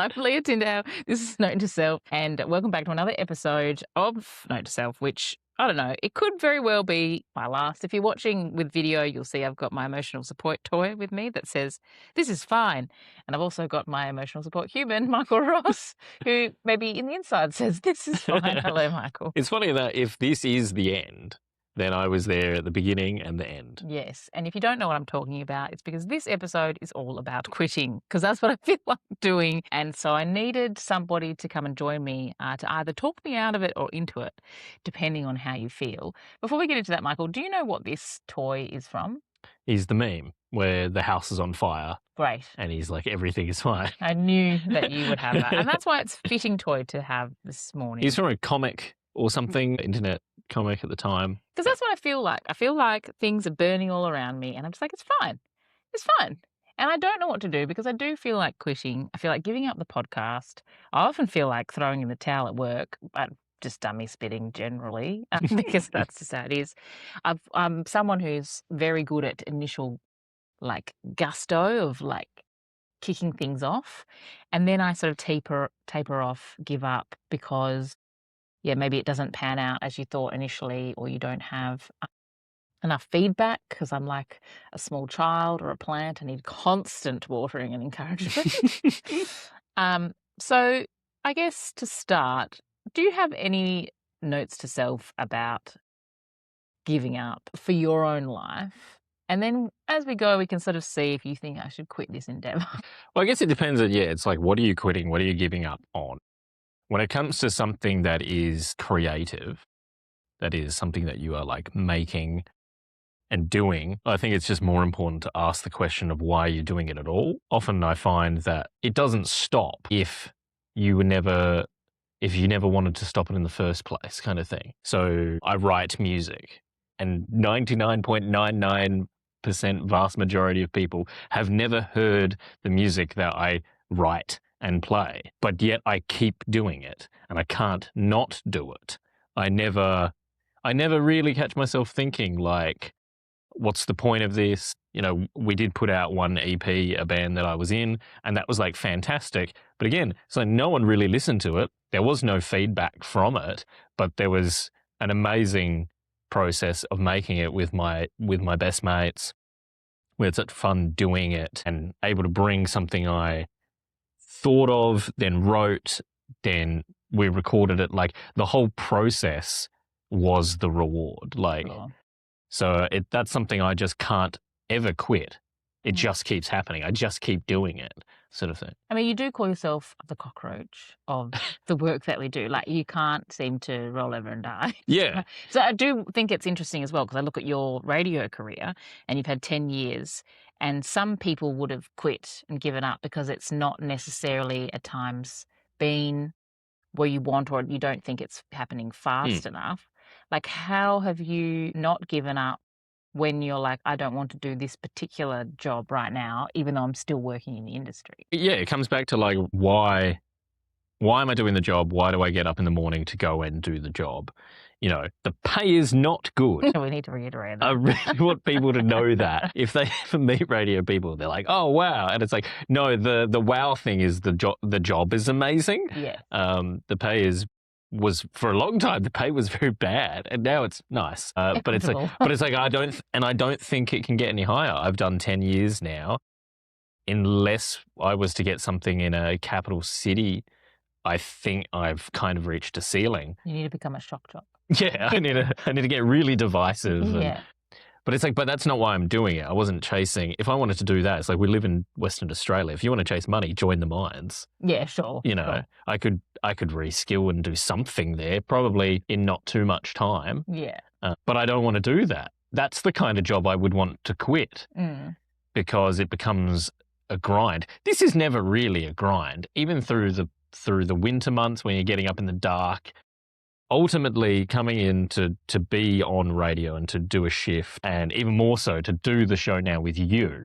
I'm Leah Tindale. This is Note to Self, and welcome back to another episode of Note to Self, which, I don't know, it could very well be my last. If you're watching with video, you'll see I've got my emotional support toy with me that says, "This is fine." And I've also got my emotional support human, Michael Ross, who maybe in the inside says, "This is fine." Hello, Michael. It's funny that if this is the end, then I was there at the beginning and the end. Yes, and if you don't know what I'm talking about, it's because this episode is all about quitting, because that's what I feel like doing. And so I needed somebody to come and join me to either talk me out of it or into it, depending on how you feel. Before we get into that, Michael, do you know what this toy is from? He's the meme where the house is on fire Great. and he's like, everything is fine. I knew that you would have that. And that's why it's a fitting toy to have this morning. He's from a comic or something, internet comic at the time. Because that's what I feel like. I feel like things are burning all around me and I'm just like, it's fine. It's fine. And I don't know what to do because I do feel like quitting. I feel like giving up the podcast. I often feel like throwing in the towel at work, but just dummy spitting generally because that's just how it is. I'm someone who's very good at initial like gusto of like kicking things off. And then I sort of taper off, give up because maybe it doesn't pan out as you thought initially, or you don't have enough feedback because I'm like a small child or a plant. I need constant watering and encouragement. So I guess to start, do you have any notes to self about giving up for your own life? And then as we go, we can sort of see if you think I should quit this endeavor. Well, I guess it depends on, it's like, what are you quitting? What are you giving up on? When it comes to something that is creative, that is something that you are like making and doing, I think it's just more important to ask the question of why you're doing it at all. Often I find that it doesn't stop if you never wanted to stop it in the first place, kind of thing. So I write music, and 99.99% vast majority of people have never heard the music that I write and play, but yet I keep doing it and I can't not do it. I never really catch myself thinking like, what's the point of this? You know, we did put out one EP, a band that I was in, and that was like fantastic. But again, so no one really listened to it. There was no feedback from it, but there was an amazing process of making it with my best mates. We had such fun doing it and able to bring something I thought of, then wrote, then we recorded it. Like the whole process was the reward. Like, so that's something I just can't ever quit. It just keeps happening. I just keep doing it, sort of thing. I mean, you do call yourself the cockroach of the work that we do. Like you can't seem to roll over and die. Yeah. So I do think it's interesting as well because I look at your radio career and you've had 10 years and some people would have quit and given up because it's not necessarily at times been where you want or you don't think it's happening fast enough. Like how have you not given up when you're like, I don't want to do this particular job right now, even though I'm still working in the industry? Yeah, it comes back to like, why am I doing the job? Why do I get up in the morning to go and do the job? You know, the pay is not good. We need to reiterate that. I really want people to know that. If they ever meet radio people, they're like, oh, wow. And it's like, no, the wow thing is the job is amazing. Yeah. The pay was for a long time, the pay was very bad and now it's nice. But it's like, I don't think it can get any higher. I've done 10 years now. Unless I was to get something in a capital city, I think I've kind of reached a ceiling. You need to become a shock jock. Yeah, I need to get really divisive. Yeah. But it's like, but that's not why I'm doing it. I wasn't chasing. If I wanted to do that, it's like we live in Western Australia. If you want to chase money, join the mines. Yeah, sure. You know, sure. I could reskill and do something there, probably in not too much time. Yeah. But I don't want to do that. That's the kind of job I would want to quit because it becomes a grind. This is never really a grind, even through the winter months when you're getting up in the dark. Ultimately, coming in to be on radio and to do a shift, and even more so to do the show now with you,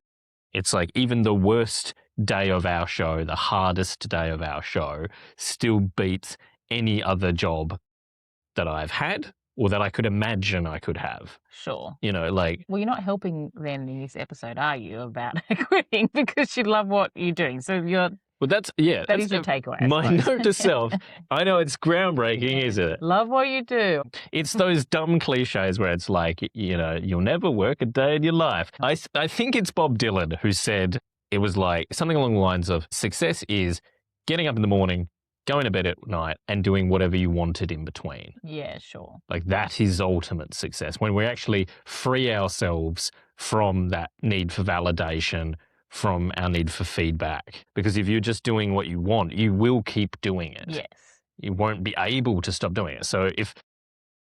it's like even the worst day of our show, the hardest day of our show, still beats any other job that I've had or that I could imagine I could have. Sure. You know, like... Well, you're not helping then in this episode, are you, about quitting because you love what you're doing. So you're Well, that's That is your takeaway, I my suppose. note to self. I know it's groundbreaking, isn't it? Love what you do. It's those dumb cliches where it's like, you'll never work a day in your life. I think it's Bob Dylan who said it was like something along the lines of success is getting up in the morning, going to bed at night, and doing whatever you wanted in between. Yeah, sure. Like that is ultimate success when we actually free ourselves from that need for validation, from our need for feedback. Because if you're just doing what you want, you will keep doing it. Yes. You won't be able to stop doing it. So if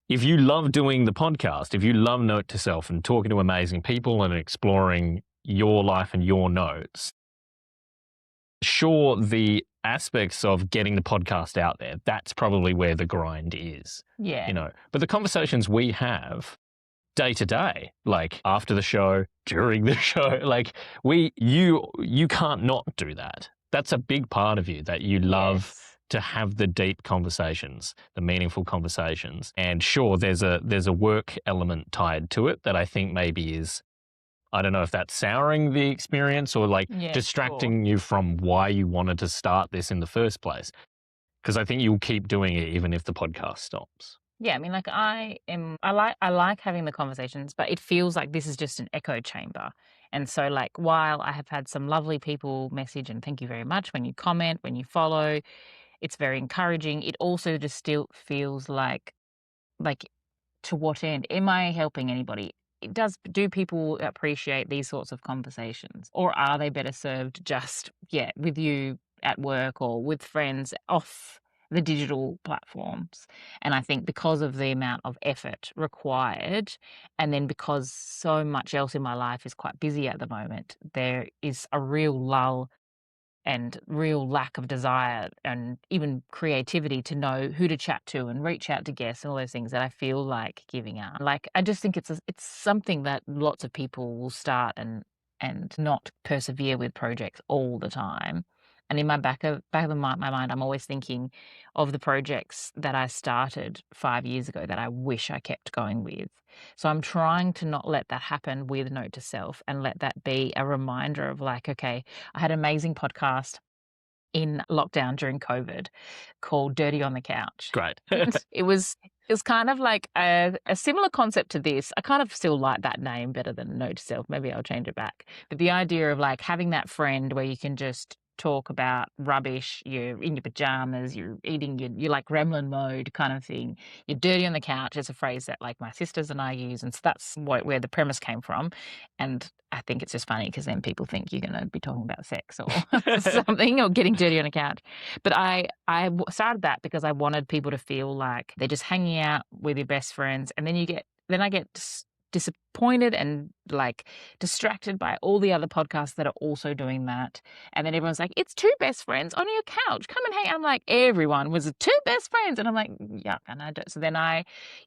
you love doing the podcast, if you love Note to Self and talking to amazing people and exploring your life and your notes, sure, the aspects of getting the podcast out there, that's probably where the grind is. Yeah. But the conversations we have day to day, like after the show, during the show, like you can't not do that. That's a big part of you, that you love to have the deep conversations, the meaningful conversations. And sure, there's a work element tied to it that I think maybe is, I don't know if that's souring the experience or like distracting you from why you wanted to start this in the first place. Because I think you'll keep doing it even if the podcast stops. Yeah, I mean, like I like having the conversations, but it feels like this is just an echo chamber. And so like while I have had some lovely people message and thank you very much when you comment, when you follow, it's very encouraging. It also just still feels like to what end? Am I helping anybody? Do people appreciate these sorts of conversations? Or are they better served just, with you at work or with friends off the digital platforms? And I think because of the amount of effort required, and then because so much else in my life is quite busy at the moment, there is a real lull and real lack of desire and even creativity to know who to chat to and reach out to guests and all those things that I feel like giving up. Like I just think it's something that lots of people will start and not persevere with projects all the time. And in my back of my mind, I'm always thinking of the projects that I started 5 years ago that I wish I kept going with. So I'm trying to not let that happen with Note to Self and let that be a reminder of like, okay, I had an amazing podcast in lockdown during COVID called Dirty on the Couch. Great. It was kind of like a similar concept to this. I kind of still like that name better than Note to Self. Maybe I'll change it back. But the idea of like having that friend where you can just talk about rubbish, you're in your pajamas, you're eating, you're like gremlin mode kind of thing. You're dirty on the couch is a phrase that like my sisters and I use. And so that's where the premise came from. And I think it's just funny because then people think you're going to be talking about sex or something or getting dirty on a couch. But I started that because I wanted people to feel like they're just hanging out with your best friends. And then I get disappointed and like distracted by all the other podcasts that are also doing that. And then everyone's like, it's two best friends on your couch. Come and hang. I'm like, everyone was two best friends. And I'm like, yuck. And I don't. So then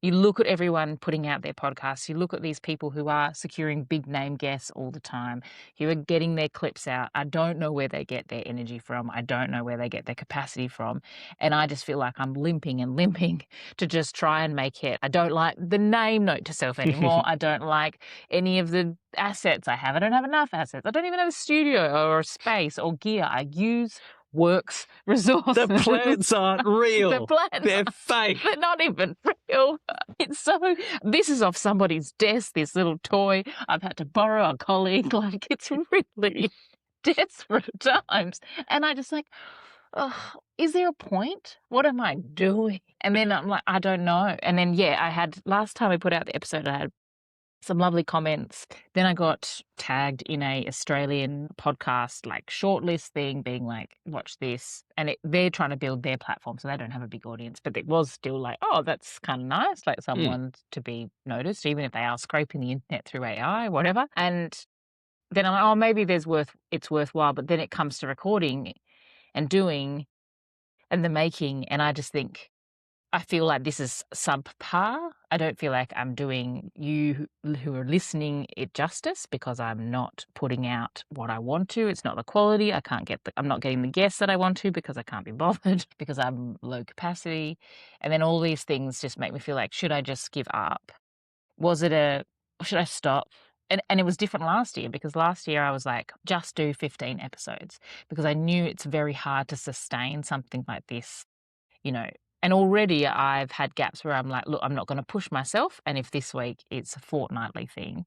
you look at everyone putting out their podcasts. You look at these people who are securing big name guests all the time, who are getting their clips out. I don't know where they get their energy from. I don't know where they get their capacity from. And I just feel like I'm limping to just try and make it. I don't like the name Note to Self anymore. I don't like any of the assets I have. I don't have enough assets. I don't even have a studio or a space or gear. I use works resources. The plants aren't real. The plants They're fake. They're not even real. This is off somebody's desk, this little toy I've had to borrow a colleague. Like, it's really desperate times. And I just like, oh, is there a point? What am I doing? And then I'm like, I don't know. And then, last time I put out the episode, I had some lovely comments. Then I got tagged in a Australian podcast like shortlist thing being like, watch this. And they're trying to build their platform, so they don't have a big audience. But it was still like, oh, that's kind of nice, like someone to be noticed, even if they are scraping the internet through AI, whatever. And then I'm like, oh, maybe it's worthwhile. But then it comes to recording and doing and the making. And I just think, I feel like this is subpar. I don't feel like I'm doing you who are listening it justice because I'm not putting out what I want to. It's not the quality. I'm not getting the guests that I want to because I can't be bothered because I'm low capacity. And then all these things just make me feel like, should I just give up? Should I stop? And it was different last year because last year I was like, just do 15 episodes because I knew it's very hard to sustain something like this, you know. And already I've had gaps where I'm like, look, I'm not going to push myself. And if this week it's a fortnightly thing,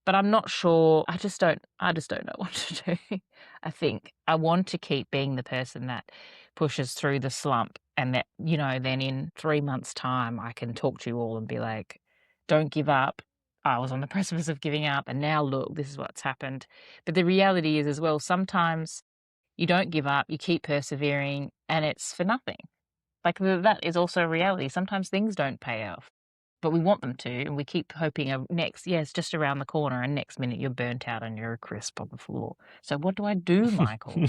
but I'm not sure. I just don't know what to do. I think I want to keep being the person that pushes through the slump and that, then in 3 months' time, I can talk to you all and be like, "Don't give up. I was on the precipice of giving up, and now look, this is what's happened." But the reality is as well, sometimes you don't give up, you keep persevering, and it's for nothing. Like, that is also a reality. Sometimes things don't pay off, but we want them to, and we keep hoping next, yeah, it's just around the corner, and next minute you're burnt out and you're a crisp on the floor. So what do I do, Michael?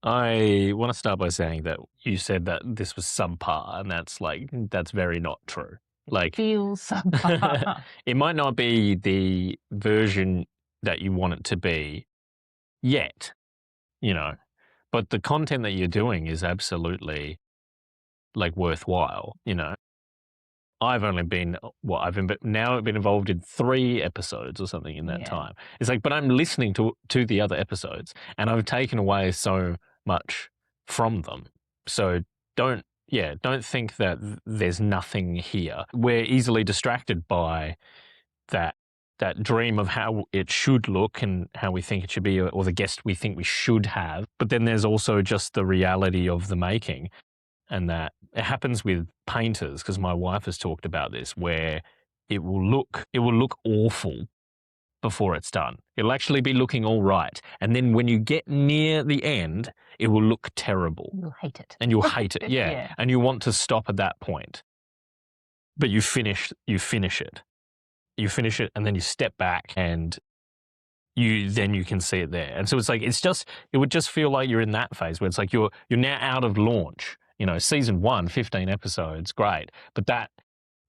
I want to start by saying that you said that this was subpar, and that's very not true. Like, Feels subpar. it might not be the version that you want it to be yet, you know, but the content that you're doing is absolutely like worthwhile, you know. I've only been now been involved in 3 episodes or something in that Yeah. time. It's like, but I'm listening to the other episodes, and I've taken away so much from them. So don't think that there's nothing here. We're easily distracted by that dream of how it should look and how we think it should be, or the guest we think we should have. But then there's also just the reality of the making. And that it happens with painters, because my wife has talked about this, where it will look awful before it's done. It'll actually be looking all right, and then when you get near the end, it will look terrible, You'll hate it. and you'll hate it. Yeah, Yeah. and you want to stop at that point, but you finish it, and then you step back, and you can see it there. And so it's like, it would just feel like you're in that phase where it's like you're now out of launch. You know, season 1, 15 episodes, great. But that,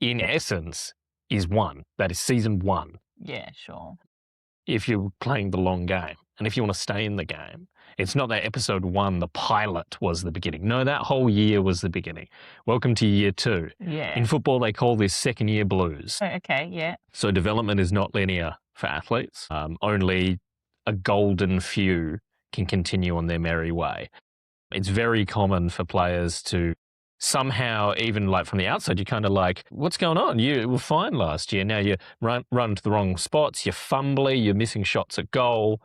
in essence, is one. That is season 1. Yeah, sure. If you're playing the long game and if you want to stay in the game, it's not that episode 1, the pilot, was the beginning. No, that whole year was the beginning. Welcome to year 2. Yeah. In football, they call this second year blues. Oh, okay, yeah. So development is not linear for athletes. Only a golden few can continue on their merry way. It's very common for players to somehow, even like from the outside, you're kind of like, what's going on? You were fine last year. Now you run to the wrong spots, you're fumbly, you're missing shots at goal.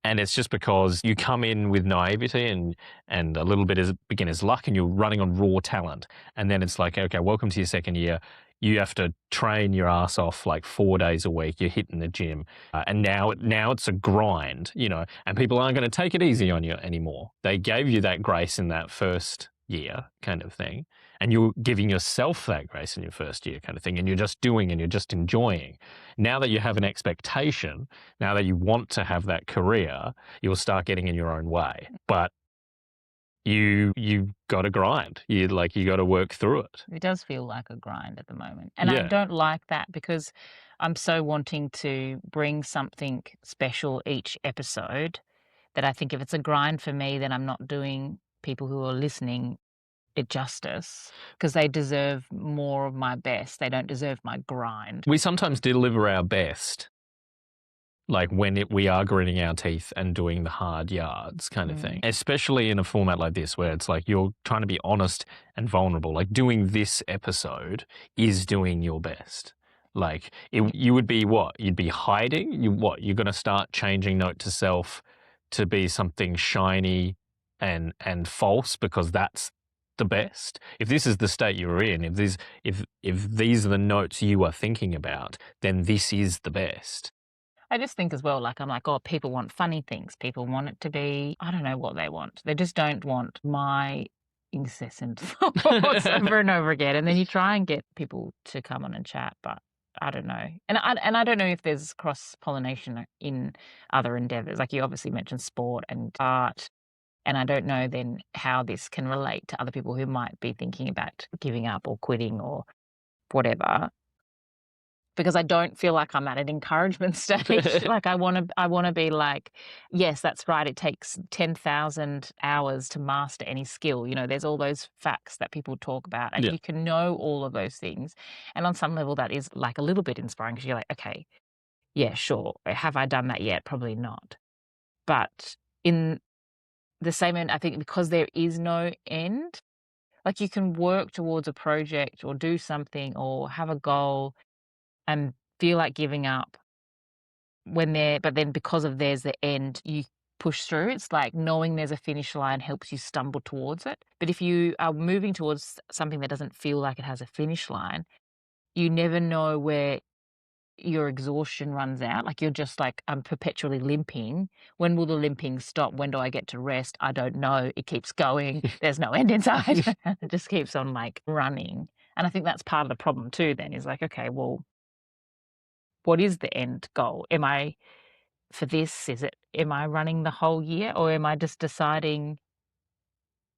And it's just because you come in with naivety and a little bit of beginner's luck, and you're running on raw talent. And then it's like, okay, welcome to your second year. You have to train your ass off like 4 days a week. You're hitting the gym. And now it's a grind, you know, and people aren't going to take it easy on you anymore. They gave you that grace in that first year kind of thing. And you're giving yourself that grace in your first year kind of thing. And you're just doing and you're just enjoying. Now that you have an expectation, now that you want to have that career, you'll start getting in your own way. But you got to grind. You got to work through it. It does feel like a grind at the moment. And I Yeah. don't like that because I'm so wanting to bring something special each episode that I think if it's a grind for me, then I'm not doing people who are listening it justice because they deserve more of my best. They don't deserve my grind. We sometimes deliver our best, like when we are gritting our teeth and doing the hard yards kind of thing, especially in a format like this where it's like you're trying to be honest and vulnerable. Like doing this episode is doing your best. Like you would be what? You'd be hiding? You're going to start changing note to self to be something shiny and false because that's the best. If this is the state you're in, if these are the notes you are thinking about, then this is the best. I just think as well, like, I'm like, oh, people want funny things. People want it to be, I don't know what they want. They just don't want my incessant thoughts over and over again. And then you try and get people to come on and chat, but I don't know. And I don't know if there's cross pollination in other endeavors. Like you obviously mentioned sport and art. And I don't know then how this can relate to other people who might be thinking about giving up or quitting or whatever. Because I don't feel like I'm at an encouragement stage. Like I wanna be like, yes, that's right, it takes 10,000 hours to master any skill. You know, there's all those facts that people talk about, and Yeah. you can know all of those things. And on some level, that is like a little bit inspiring because you're like, okay, yeah, sure. Have I done that yet? Probably not. But in the same end, I think because there is no end, like you can work towards a project or do something or have a goal and feel like giving up but then because of there's the end, you push through. It's like knowing there's a finish line helps you stumble towards it. But if you are moving towards something that doesn't feel like it has a finish line, you never know where your exhaustion runs out. Like you're just like, I'm perpetually limping. When will the limping stop? When do I get to rest? I don't know. It keeps going. There's no end in sight. It just keeps on like running. And I think that's part of the problem too, then is like, okay, well, what is the end goal? Am I for this? Am I running the whole year or am I just deciding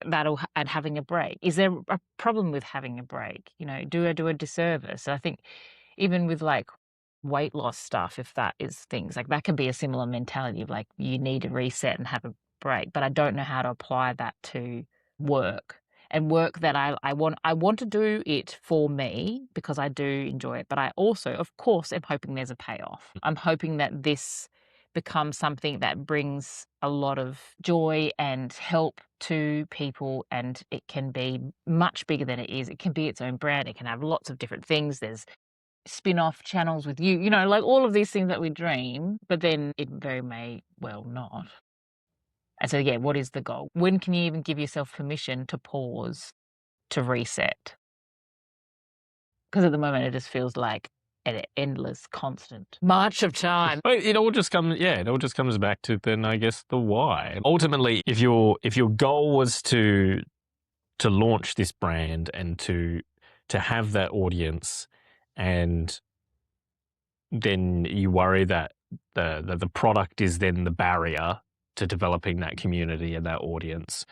and having a break? Is there a problem with having a break? You know, do I do a disservice? I think even with like weight loss stuff, if that is things like that can be a similar mentality of like you need to reset and have a break. But I don't know how to apply that to work and work that I want to do it for me because I do enjoy it. But I also, of course, am hoping there's a payoff. I'm hoping that this becomes something that brings a lot of joy and help to people, and it can be much bigger than it is. It can be its own brand. It can have lots of different things. There's spin-off channels with you know, like all of these things that we dream, but then it very may well not. And so, yeah, what is the goal? When can you even give yourself permission to pause, to reset? Because at the moment, it just feels like an endless, constant march of time. But it all just comes, yeah, it all just comes back to then I guess the why. Ultimately, if your goal was to launch this brand and to have that audience, and then you worry that the product is then the barrier to developing that community and that audience,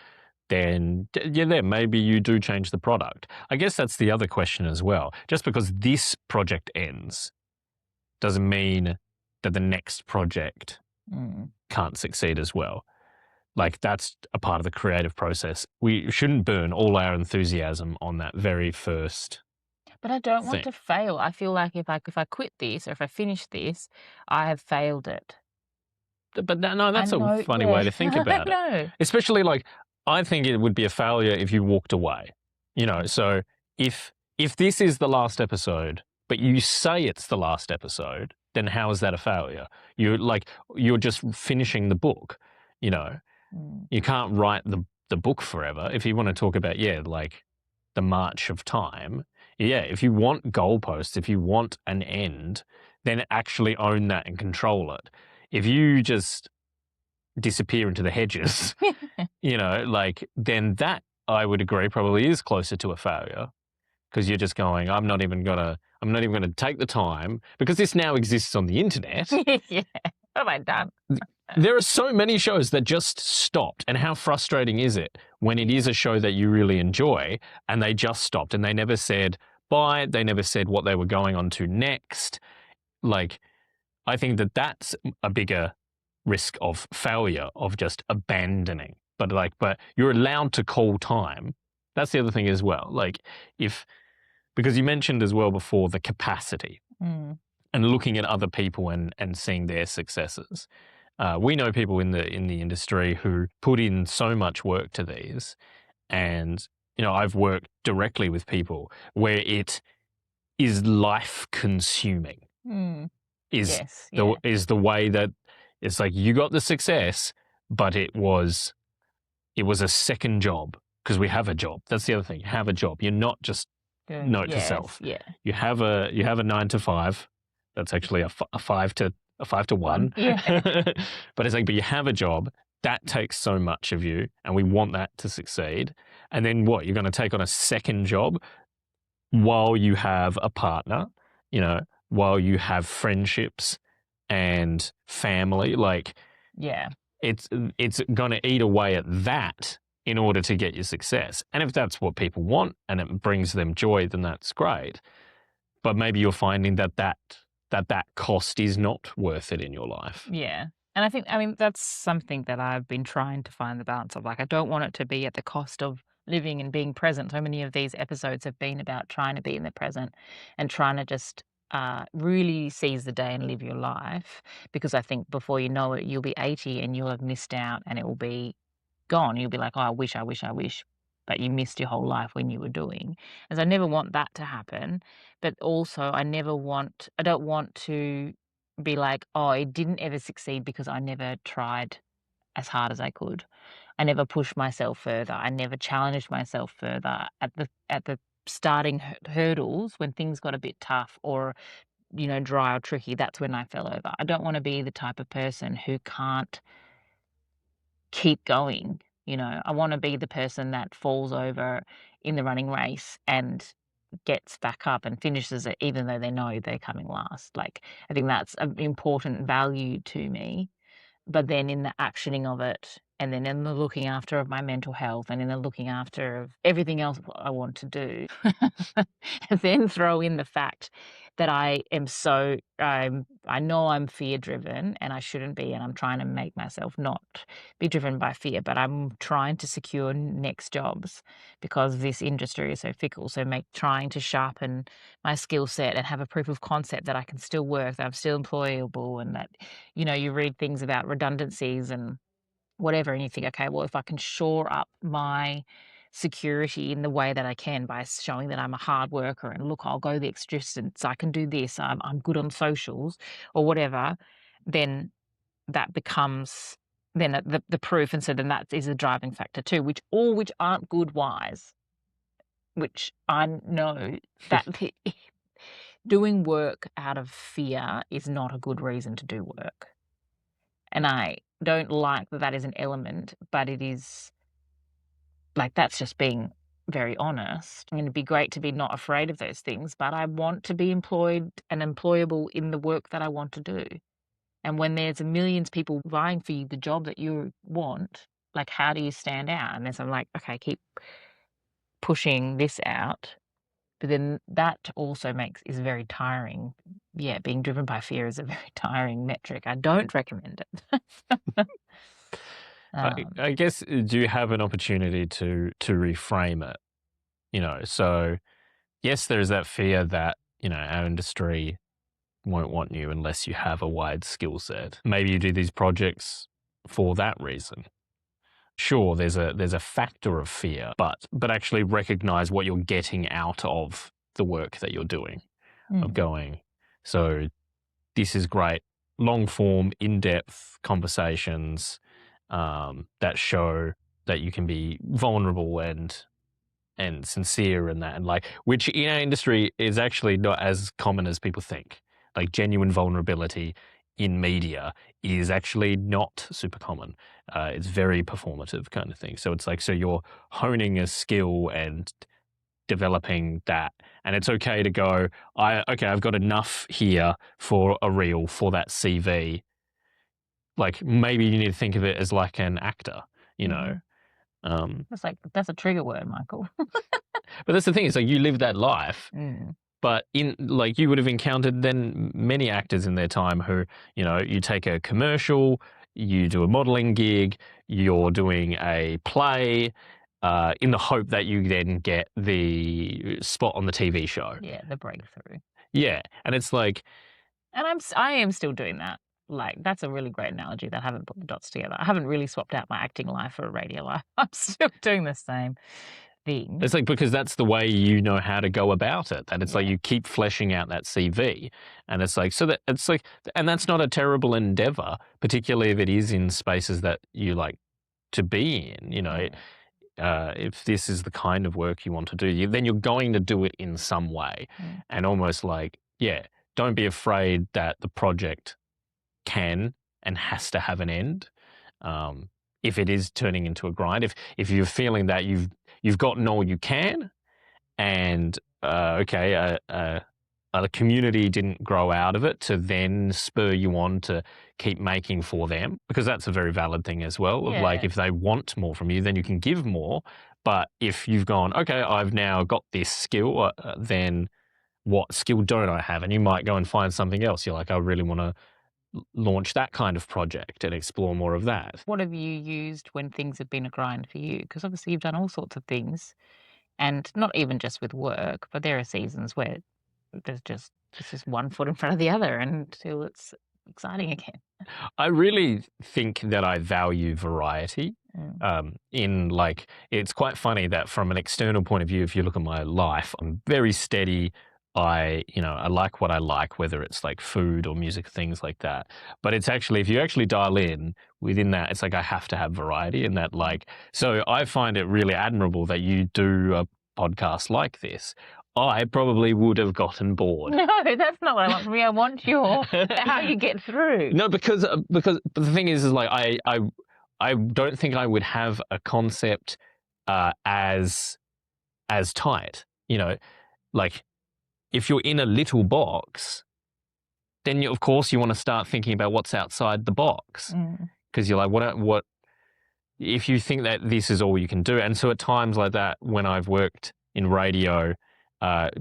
then yeah, then maybe you do change the product. I guess that's the other question as well. Just because this project ends doesn't mean that the next project Mm. can't succeed as well. Like that's a part of the creative process. We shouldn't burn all our enthusiasm on that very first But I don't want thing. to fail. I feel like if I quit this or if I finish this, I have failed it. But no, I that's a know, funny way yeah, to think I about it. know. Especially like I think it would be a failure if you walked away. You know, so if this is the last episode, but you say it's the last episode, then how is that a failure? You're just finishing the book, you know. Mm. You can't write the book forever. If you want to talk about, yeah, like the march of time, yeah, if you want goalposts, if you want an end, then actually own that and control it. If you just disappear into the hedges, you know, like then that I would agree probably is closer to a failure because you're just going, I'm not even gonna take the time because this now exists on the internet. Yeah. What have I done? There are so many shows that just stopped, and how frustrating is it when it is a show that you really enjoy and they just stopped and they never said bye, they never said what they were going on to next. Like, I think that that's a bigger risk of failure of just abandoning. But you're allowed to call time. That's the other thing as well. Like, if because you mentioned as well before the capacity Mm. and looking at other people and seeing their successes. We know people in the industry who put in so much work to these, and you know I've worked directly with people where it is life consuming. Mm. Is Yes, yeah. the way that it's like you got the success, but it was a second job because we have a job. That's the other thing. You have a job. You're not just note to Yes, self. yeah. You have a 9 to 5. That's actually a 5 to 1. Yeah. But it's like, but you have a job that takes so much of you, and we want that to succeed. And then what? You're going to take on a second job while you have a partner, you know, while you have friendships and family. Like Yeah. it's going to eat away at that in order to get your success. And if that's what people want and it brings them joy, then that's great. But maybe you're finding that cost is not worth it in your life. Yeah. And I mean, that's something that I've been trying to find the balance of. Like, I don't want it to be at the cost of living and being present. So many of these episodes have been about trying to be in the present and trying to just really seize the day and live your life, because I think before you know it, you'll be 80 and you'll have missed out and it will be gone. You'll be like, "Oh, I wish, I wish, I wish," but you missed your whole life when you were doing. As I never want that to happen, but also I don't want to be like, "Oh, it didn't ever succeed because I never tried as hard as I could. I never pushed myself further. I never challenged myself further at the starting hurdles when things got a bit tough or, dry or tricky. That's when I fell over. I don't want to be the type of person who can't keep going. I want to be the person that falls over in the running race and gets back up and finishes it even though they know they're coming last. Like, I think that's an important value to me, but then in the actioning of it, and then in the looking after of my mental health, and in the looking after of everything else I want to do, and then throw in the fact that I know I'm fear driven and I shouldn't be, and I'm trying to make myself not be driven by fear, but I'm trying to secure next jobs because this industry is so fickle. So trying to sharpen my skill set and have a proof of concept that I can still work, that I'm still employable, and that, you read things about redundancies and whatever, and you think, okay, well, if I can shore up my security in the way that I can by showing that I'm a hard worker and look, I'll go the extra distance, I can do this, I'm good on socials or whatever, then that becomes then the proof. And so then that is a driving factor too, which aren't good whys, which I know that doing work out of fear is not a good reason to do work. And I don't like that that is an element, but it is like, that's just being very honest. I mean, it'd be great to be not afraid of those things, but I want to be employed and employable in the work that I want to do. And when there's millions of people vying for you the job that you want, like, how do you stand out? And then so I'm like, okay, keep pushing this out. But then that also is very tiring. Yeah, being driven by fear is a very tiring metric. I don't recommend it. I guess, do you have an opportunity to reframe it? So yes, there is that fear that, our industry won't want you unless you have a wide skill set. Maybe you do these projects for that reason. Sure, there's a factor of fear, but actually recognize what you're getting out of the work that you're doing, of going, so this is great. Long form, in depth conversations that show that you can be vulnerable and sincere in that, and like, which in our industry is actually not as common as people think. Like, genuine vulnerability in media is actually not super common. It's very performative kind of thing. So it's like, so you're honing a skill and developing that, and it's okay to go, okay, I've got enough here for a reel, for that CV. Like, maybe you need to think of it as like an actor, you know. It's like, that's a trigger word, Michael. But that's the thing, is like, you live that life. Mm. But in, like, you would have encountered then many actors in their time who, you take a commercial, you do a modeling gig, you're doing a play, in the hope that you then get the spot on the TV show. Yeah, the breakthrough. Yeah, and it's like, And I am still doing that. Like, that's a really great analogy that I haven't put the dots together. I haven't really swapped out my acting life for a radio life. I'm still doing the same thing. it's like, because that's the way you know how to go about it. And it's like, Yeah. you keep fleshing out that CV, and it's like, so that it's like, and that's not a terrible endeavor, particularly if it is in spaces that you like to be in. If this is the kind of work you want to do, then you're going to do it in some way. And almost like, yeah, don't be afraid that the project can and has to have an end. If it is turning into a grind, if you're feeling that you've gotten all you can, and okay, the community didn't grow out of it to then spur you on to keep making for them, because that's a very valid thing as well. Of like, Yeah. if they want more from you, then you can give more. But if you've gone, okay, I've now got this skill, then what skill don't I have? And you might go and find something else. You're like, I really want to launch that kind of project and explore more of that. What have you used when things have been a grind for you? Because obviously you've done all sorts of things, and not even just with work, but there are seasons where it's just one foot in front of the other until it's exciting again. I really think that I value variety. In like, it's quite funny that from an external point of view, if you look at my life, I'm very steady. I like what I like, whether it's like food or music, things like that. But it's actually, if you actually dial in within that, it's like I have to have variety in that. Like, so I find it really admirable that you do a podcast like this. I probably would have gotten bored. No, that's not what I want from you. I want your how you get through. No, because but the thing is like I don't think I would have a concept as tight. Like if you're in a little box, then of course you want to start thinking about what's outside the box, because you're like, what if you think that this is all you can do? And so at times like that, when I've worked in radio,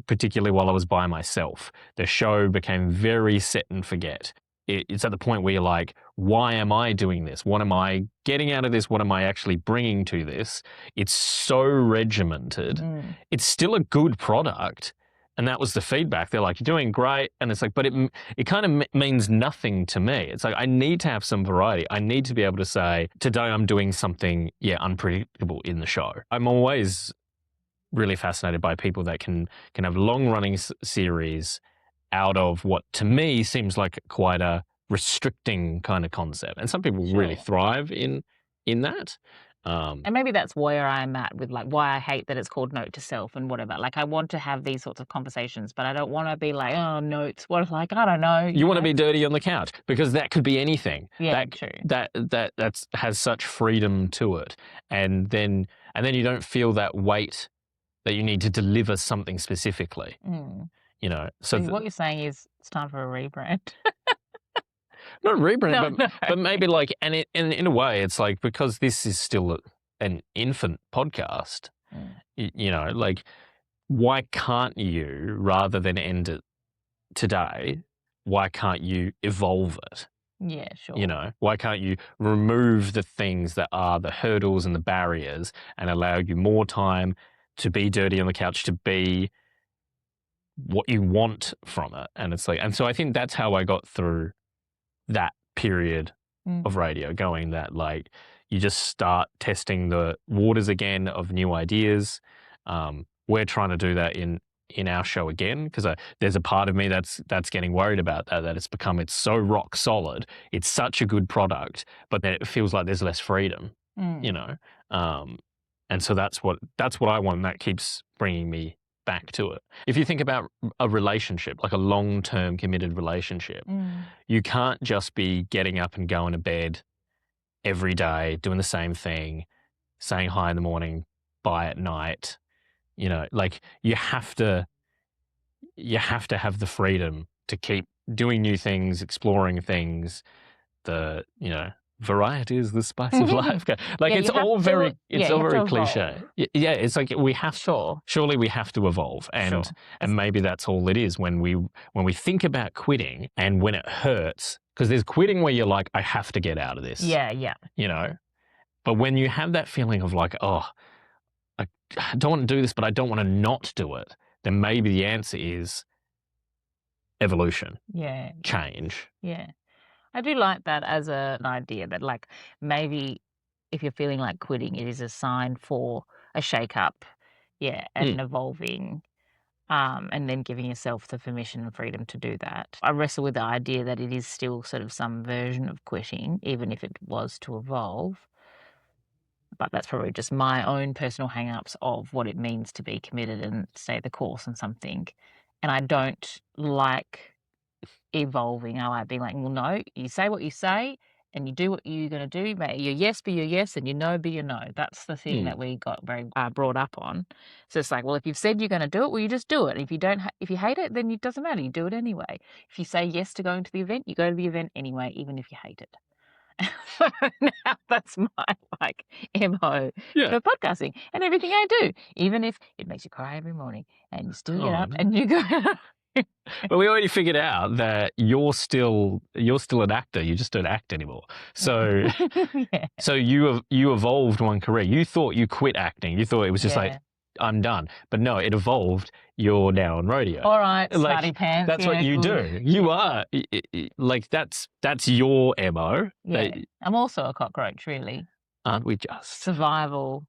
particularly while I was by myself, the show became very set and forget. It's at the point where you're like, why am I doing this? What am I getting out of this? What am I actually bringing to this? It's so regimented. It's still a good product. And that was the feedback. They're like, you're doing great. And it's like, but it kind of means nothing to me. It's like, I need to have some variety. I need to be able to say, today I'm doing something, unpredictable in the show. I'm always really fascinated by people that can have long-running series out of what to me seems like quite a restricting kind of concept. And some people really thrive in that. And maybe that's where I'm at with like why I hate that it's called Note to Self and whatever. Like I want to have these sorts of conversations, but I don't want to be like, oh, notes. What if like, I don't know. You want to be dirty on the couch because that could be anything. Yeah, true. That has such freedom to it. And then you don't feel that weight that you need to deliver something specifically. So what you're saying is it's time for a rebrand. Not rebrand, but maybe like, and in a way, it's like, because this is still an infant podcast, like, why can't you, rather than end it today, why can't you evolve it? Yeah, sure. Why can't you remove the things that are the hurdles and the barriers and allow you more time to be dirty on the couch, to be what you want from it? And it's like, and so I think that's how I got through that period of radio, going that like you just start testing the waters again of new ideas. We're trying to do that in our show again, because there's a part of me that's getting worried about that it's so rock solid. It's such a good product, but then it feels like there's less freedom, and so that's what I want, and that keeps bringing me back to it. If you think about a relationship, like a long-term committed relationship, you can't just be getting up and going to bed every day, doing the same thing, saying hi in the morning, bye at night. Like you have to have the freedom to keep doing new things, exploring things. Variety is the spice of life. Like it's all very cliche. Yeah, it's like we have surely we have to evolve, and maybe that's all it is when we think about quitting, and when it hurts, because there's quitting where you're like, I have to get out of this. Yeah. But when you have that feeling of like, oh, I don't want to do this, but I don't want to not do it, then maybe the answer is evolution. Yeah. Change. Yeah. I do like that as an idea, that like maybe if you're feeling like quitting, it is a sign for a shake-up, and evolving, and then giving yourself the permission and freedom to do that. I wrestle with the idea that it is still sort of some version of quitting, even if it was to evolve. But that's probably just my own personal hang-ups of what it means to be committed and stay the course on something. And I don't like evolving. I like being like, well, no, you say what you say and you do what you're going to do. May your yes be your yes and your no be your no. That's the thing that we got very brought up on. So it's like, well, if you've said you're going to do it, well, you just do it. If you don't, if you hate it, then it doesn't matter. You do it anyway. If you say yes to going to the event, you go to the event anyway, even if you hate it. So now that's my MO for podcasting and everything I do, even if it makes you cry every morning and you still get up and you go. But we already figured out that you're still an actor. You just don't act anymore. So so you evolved one career. You thought you quit acting. You thought it was just like, I'm done. But no, it evolved. You're now on rodeo. All right, Like, smarty pants. that's what you do. You are. Like, that's your MO. Yeah. I'm also a cockroach, really. Aren't we just? Survival.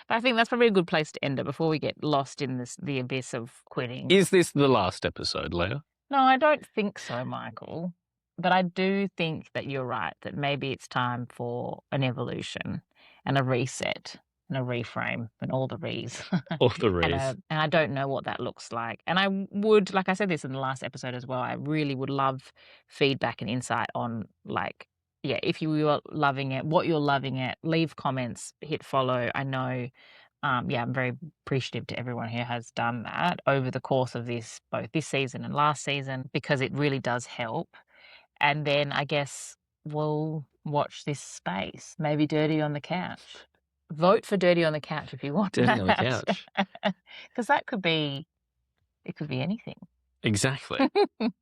But I think that's probably a good place to end it before we get lost in the abyss of quitting. Is this the last episode, Leah? No, I don't think so, Michael. But I do think that you're right, that maybe it's time for an evolution and a reset and a reframe and all the re's. All the re's. And I don't know what that looks like. And I would, like I said this in the last episode as well, I really would love feedback and insight on, like, yeah, if you are loving it, what you're loving it, leave comments, hit follow. I know, yeah, I'm very appreciative to everyone who has done that over the course of this, both this season and last season, because it really does help. And then I guess we'll watch this space, maybe Dirty on the Couch. Vote for Dirty on the Couch if you want Dirty that. on the Couch. Because that could be, it could be anything. Exactly.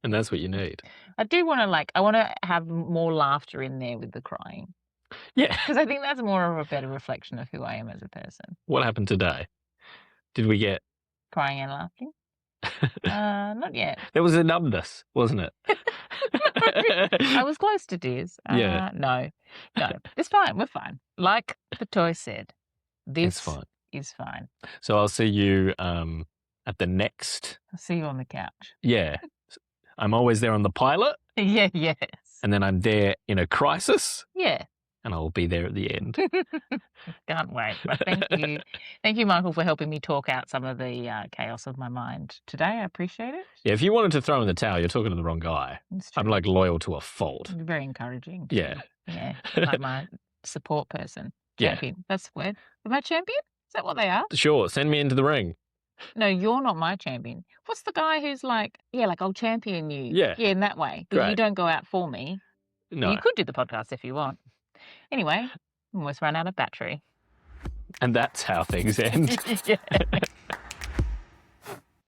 And that's what you need. I do want to I want to have more laughter in there with the crying. Yeah. Because I think that's more of a better reflection of who I am as a person. What happened today? Did we get... Crying and laughing? Not yet. There was a numbness, wasn't it? I was close to tears. Yeah. No. It's fine. We're fine. Like the toy said, this is fine. So I'll see you at the next... I'll see you on the couch. Yeah. I'm always there on the pilot. Yeah, yes. And then I'm there in a crisis. Yeah. And I'll be there at the end. Can't wait. But thank you. Thank you, Michael, for helping me talk out some of the chaos of my mind today. I appreciate it. Yeah, if you wanted to throw in the towel, you're talking to the wrong guy. I'm like loyal to a fault. Very encouraging. Yeah. Yeah. Like my support person. Champion. Yeah. That's the word. Am I champion? Is that what they are? Sure. Send me into the ring. No, you're not my champion. What's the guy who's like, yeah, like I'll champion you. Yeah. Yeah, in that way. Because you don't go out for me. No. You could do the podcast if you want. Anyway, almost run out of battery. And that's how things end. Yeah.